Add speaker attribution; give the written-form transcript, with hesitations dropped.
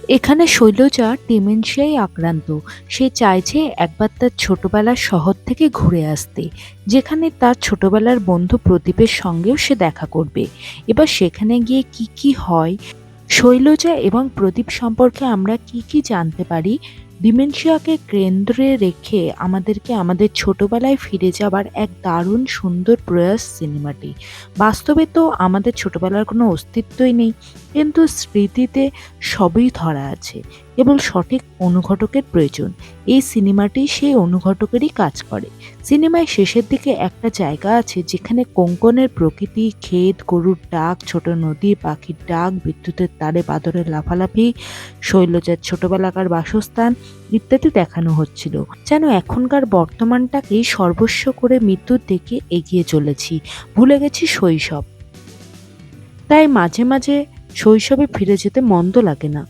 Speaker 1: এখানে শৈলজা ডিমেনশিয়ায় আক্রান্ত। সে চাইছে একবার তার ছোটবেলার শহর থেকে ঘুরে আসতে, যেখানে তার ছোটবেলার বন্ধু প্রদীপের সঙ্গেও সে দেখা করবে। এবার সেখানে গিয়ে কি কি হয়, শৈলজা এবং প্রদীপ সম্পর্কে আমরা কি কি জানতে পারি, ডিমেনশিয়াকে কেন্দ্রে রেখে আমাদেরকে আমাদের ছোটবেলায় ফিরে যাবার এক দারুণ সুন্দর প্রয়াস সিনেমাটি। বাস্তবে তো আমাদের ছোটবেলার কোনো অস্তিত্বই নেই, কিন্তু স্মৃতিতে সবই ধরা আছে, কেবল সঠিক অনুঘটকের প্রয়োজন। এই সিনেমাটি সেই অনুঘটকেরই কাজ করে। সিনেমায় শেষের দিকে একটা জায়গা আছে যেখানে কোঙ্কনের প্রকৃতি, ক্ষেত, গরুর ডাক, ছোট নদী, পাখির ডাক, বিদ্যুতের তারে বাদরের লাফালাফি, শৈলজার ছোটবেলাকার বাসস্থান ইত্যাদি দেখানো হচ্ছিল। যেন এখনকার বর্তমানটাকেই সর্বস্ব করে মৃত্যুর দিকে এগিয়ে চলেছি, ভুলে গেছি শৈশব। তাই মাঝে মাঝে শৈশবে ফিরে যেতে মন্দ লাগে না।